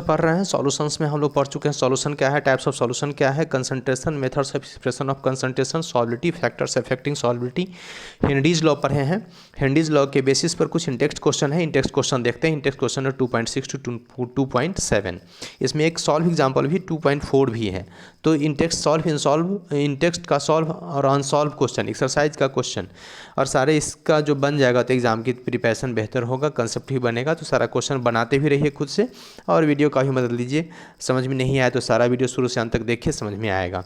सब पढ़ रहे हैं। सॉल्यूशंस में हम लोग पढ़ चुके हैं सॉल्यूशन क्या है, टाइप्स ऑफ सॉल्यूशन क्या है, concentration, methods of expression of concentration, solubility, factors affecting solubility, Henry's law पढ़े हैं। हेनरीज लॉ के बेसिस पर कुछ इंटेक्स्ट क्वेश्चन है, इंटेक्स्ट क्वेश्चन देखते हैं। इंटेक्स्ट क्वेश्चन है 2.6 टू 2.7। इसमें एक सॉल्व एग्जाम्पल भी 2.4 भी है। तो इंटेक्स्ट सॉल्व, इनसॉल्व, इंटेक्स्ट का सॉल्व और अनसॉल्व क्वेश्चन, एक्सरसाइज का क्वेश्चन और सारे इसका जो बन जाएगा तो एग्जाम की प्रिपरेशन बेहतर होगा, कंसेप्ट भी बनेगा। तो सारा क्वेश्चन बनाते भी रहिए खुद से और वीडियो का भी मदद लीजिए। समझ में नहीं आया तो सारा वीडियो शुरू से अंत तक देखिए, समझ में आएगा।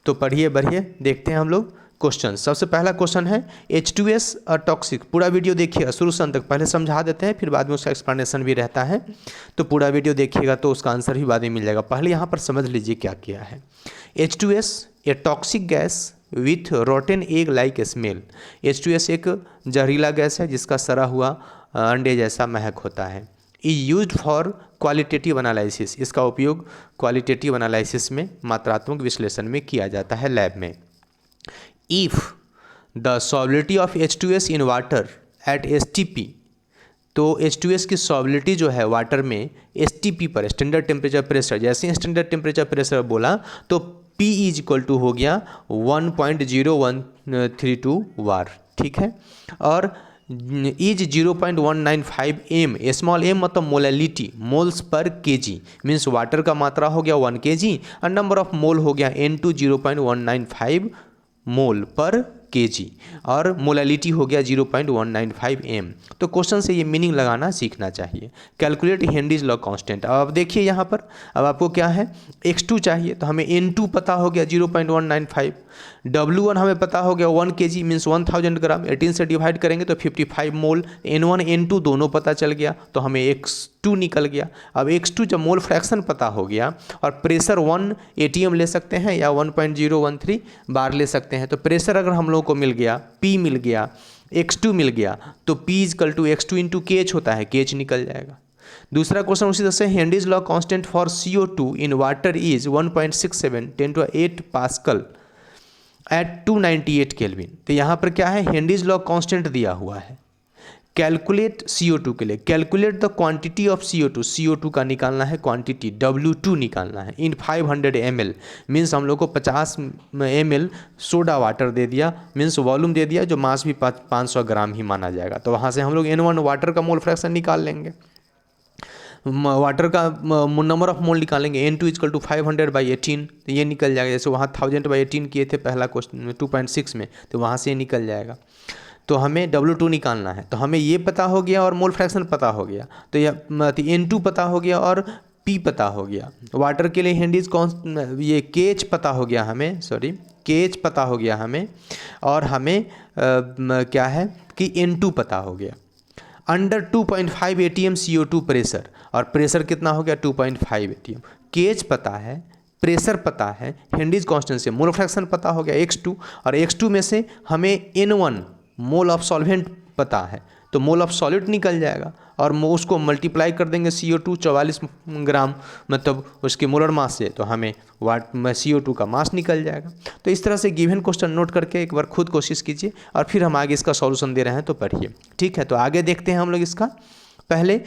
तो पढ़िए बढ़िए, देखते हैं हम लोग क्वेश्चन। सबसे पहला क्वेश्चन है H2S और टॉक्सिक। पूरा वीडियो देखिएगा शुरू से अंत तक, पहले समझा देते हैं फिर बाद में उसका एक्सप्लेनेशन भी रहता है। तो पूरा वीडियो देखिएगा तो उसका आंसर भी बाद में मिल जाएगा। पहले यहाँ पर समझ लीजिए क्या किया है। H2S a toxic gas with rotten egg like smell. H2S एक जहरीला गैस है जिसका सड़ा हुआ अंडे जैसा महक होता है। Is use for qualitative analysis. इसका उपयोग क्वालिटेटिव एनालिसिस में, मात्रात्मक विश्लेषण में किया जाता है लैब में। If the solubility of H2S in water at STP, तो H2S की सॉल्युबिलिटी जो है वाटर में STP पर, स्टैंडर्ड टेम्परेचर प्रेशर, जैसे ही स्टैंडर्ड टेम्परेचर प्रेशर बोला तो P इज इक्वल टू हो गया 1.0132 वार, ठीक है। और इज 0.195 m, स्मॉल m मतलब molality, moles per KG, means water का मात्रा हो गया 1 kg और नंबर ऑफ मोल हो गया N2 0.195 मोल पर केजी और मोलैलिटी हो गया 0.195 m। तो क्वेश्चन से ये मीनिंग लगाना सीखना चाहिए। Calculate Henrys law constant. अब देखिए यहाँ पर, अब आपको क्या है, x2 चाहिए तो हमें N2 पता हो गया 0.195, W1 हमें पता हो गया 1 kg मीन्स 1000 ग्राम, 18 से डिवाइड करेंगे तो 55 मोल, N1 N2 दोनों पता चल गया तो हमें x2 निकल गया। अब x2 जब मोल फ्रैक्शन पता हो गया और प्रेशर 1 atm ले सकते हैं या 1.013 बार ले सकते हैं, तो प्रेशर अगर हम लोगों को मिल गया, P मिल गया, x2 मिल गया, तो P equal to x2 into KH होता है, KH निकल जाएगा। दूसरा क्वेश्चन उसी तरह से, Henry's law constant for CO2 in water is 1.67 10⁸ pascal at 298 kelvin. तो यहाँ पर क्या है, हेनरीज लॉ कांस्टेंट दिया हुआ है। कैलकुलेट CO2 के लिए, calculate the quantity of CO2, CO2 का निकालना है क्वांटिटी, W2 निकालना है इन 500 ml, मीन्स हम लोग को 50 ml सोडा वाटर दे दिया, मीन्स वॉल्यूम दे दिया, जो मास भी 500 ग्राम ही माना जाएगा। तो वहाँ से हम लोग N1 वाटर का मोल फ्रैक्शन निकाल लेंगे, वाटर का नंबर ऑफ मोल निकालेंगे, N2 इक्वल टू 500/18, तो ये निकल जाएगा। जैसे वहाँ 1000/18 किए थे पहला क्वेश्चन 2.6 में, तो वहाँ से ये निकल जाएगा। तो हमें W2 निकालना है, तो हमें ये पता हो गया और मोल फ्रैक्शन पता हो गया, तो यह N2 पता हो गया और P पता हो गया। वाटर के लिए हेनरीज कौन, ये KH पता हो गया हमें, सॉरी KH पता हो गया हमें, और हमें क्या है कि N2 पता हो गया। अंडर 2.5 atm CO2 प्रेशर, और प्रेशर कितना हो गया 2.5 atm, KH पता है, प्रेशर पता है, हेनरीज कांस्टेंट से मोल फ्रैक्शन पता हो गया x2, और x2 में से हमें N1 मोल ऑफ सॉल्वेंट पता है, तो मोल ऑफ सॉलिड निकल जाएगा और उसको मल्टीप्लाई कर देंगे CO2 44 ग्राम मतलब उसके मोलर मास से, तो हमें CO2 का मास निकल जाएगा। तो इस तरह से गिवन क्वेश्चन नोट करके एक बार खुद कोशिश कीजिए और फिर हम आगे इसका सॉल्यूशन दे रहे हैं तो पढ़िए, ठीक है। तो आगे देखते हैं हम लोग इसका पहले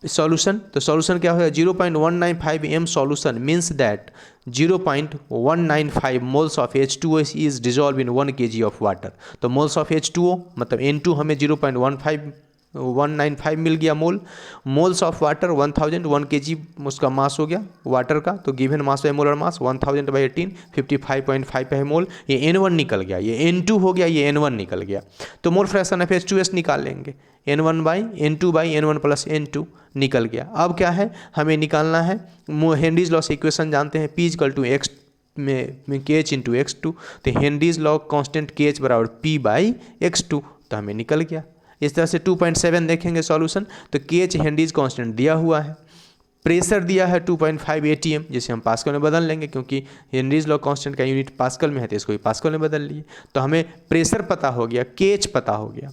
सॉल्यूशन। तो सॉल्यूशन क्या होगा, 0.195 m solution means that 0.195 moles of H2O is dissolve in 1 kg of water. तो मोल्स ऑफ H2O मतलब N2 हमें 0.195 मिल गया मोल, मोल्स ऑफ वाटर 1000, 1 kg उसका मास हो गया वाटर का, तो given mass by molar mass 1000/18 55.5 है मोल, ये N1 निकल गया, ये N2 हो गया, ये N1 निकल गया। तो मोल फ्रैक्शन ऑफ H2S निकाल लेंगे, N1/N2/N1 + N2 निकल गया। अब क्या है, हमें निकालना है हेनरीज लॉ से इक्वेशन जानते हैं, P = x में KH × x2, तो Henrys law constant KH = P/x2, तो हमें निकल गया। इस तरह से 2.7 देखेंगे सॉल्यूशन, तो KH हेनरीज कांस्टेंट दिया हुआ है, प्रेशर दिया है 2.5 atm, जिसे हम पास्कल में बदल लेंगे क्योंकि हेनरीज लॉ कांस्टेंट का यूनिट पास्कल में है, तो इसको भी पास्कल में बदल लिए। तो हमें प्रेशर पता हो गया, KH पता हो गया,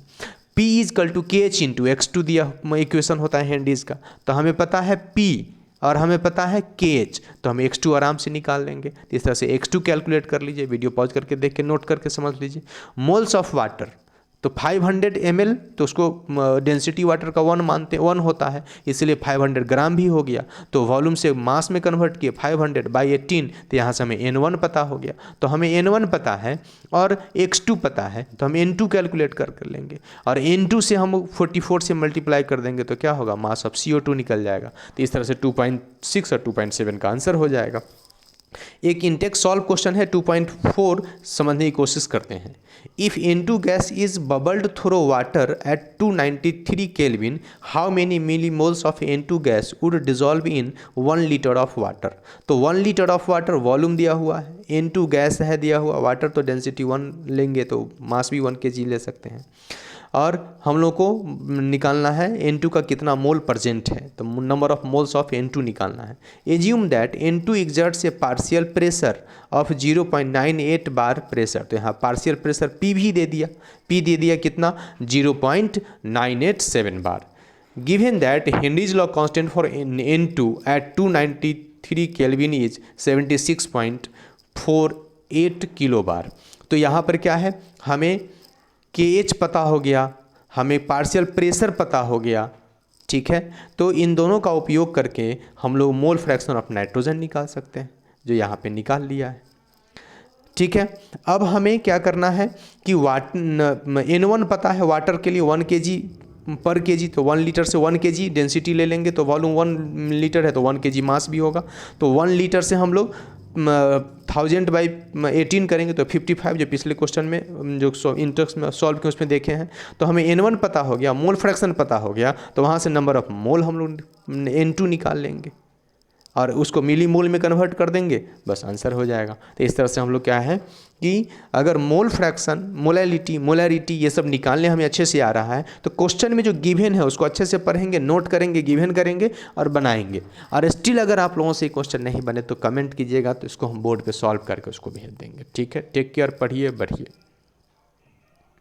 P = KH × x2 दिया इक्वेशन होता है हेनरीज का, तो हमें पता है P और हमें पता है KH, तो हम x2 आराम से निकाल लेंगे। इस तरह से x2 कैलकुलेट कर लीजिए, वीडियो पॉज करके देख के नोट करके समझ लीजिए। मोल्स ऑफ वाटर, तो 500 ml तो उसको डेंसिटी वाटर का 1 मानते 1 होता है, इसलिए 500 ग्राम भी हो गया। तो वॉल्यूम से मास में कन्वर्ट किए 500/18, तो यहाँ से हमें N1 पता हो गया। तो हमें N1 पता है और X2 पता है, तो हम N2 कैलकुलेट कर लेंगे और N2 से हम 44 से मल्टीप्लाई कर देंगे तो क्या होगा, मास ऑफ CO2 निकल जाएगा। तो इस तरह से 2.6 और 2.7 का आंसर हो जाएगा। एक इनटेक सॉल्व क्वेश्चन है 2.4 समझने की कोशिश करते हैं। If N2 gas is bubbled through water at 293 kelvin, how many millimoles of N2 gas would dissolve in 1 litre of water. तो 1 लीटर ऑफ वाटर वॉल्यूम दिया हुआ है, N2 गैस है दिया हुआ, वाटर तो डेंसिटी 1 लेंगे तो मास भी 1 kg ले सकते हैं, और हम लोग को निकालना है N2 का कितना मोल प्रेजेंट है, तो number of moles of N2 निकालना है। Assume that N2 exerts A partial pressure of 0.98 bar pressure, तो यहाँ पार्शियल प्रेशर P भी दे दिया, P दे दिया कितना 0.987 bar. Given that Henry's law constant for N2 at 293 kelvin is 76.48 kilo bar. तो यहाँ पर क्या है, हमें KH पता हो गया, हमें पार्शियल प्रेशर पता हो गया, ठीक है। तो इन दोनों का उपयोग करके हम लोग मोल फ्रैक्शन ऑफ नाइट्रोजन निकाल सकते हैं, जो यहाँ पे निकाल लिया है, ठीक है। अब हमें क्या करना है कि N1 पता है वाटर के लिए 1 kg पर kg, तो 1 लीटर से 1 kg डेंसिटी ले लेंगे, तो वॉल्यूम 1 लीटर है तो 1 kg मास भी होगा। तो 1 लीटर से हम लोग 1000/18 करेंगे तो 55, जो पिछले क्वेश्चन में जो इंटेक्स में सॉल्व किए उसमें देखे हैं। तो हमें N1 पता हो गया, मोल फ्रैक्शन पता हो गया, तो वहाँ से नंबर ऑफ मोल हम लोग N2 निकाल लेंगे और उसको मिली मोल में कन्वर्ट कर देंगे, बस आंसर हो जाएगा। तो इस तरह से हम लोग क्या है कि अगर मोल फ्रैक्शन, मोलैरिटी ये सब निकालने हमें अच्छे से आ रहा है तो क्वेश्चन में जो गिवन है उसको अच्छे से पढ़ेंगे, नोट करेंगे, गिवन करेंगे और बनाएंगे। और स्टिल अगर आप लोगों से क्वेश्चन नहीं बने तो कमेंट कीजिएगा, तो इसको हम बोर्ड पे सॉल्व करके उसको भेज देंगे, ठीक है। टेक केयर, पढ़िए, बढ़िए।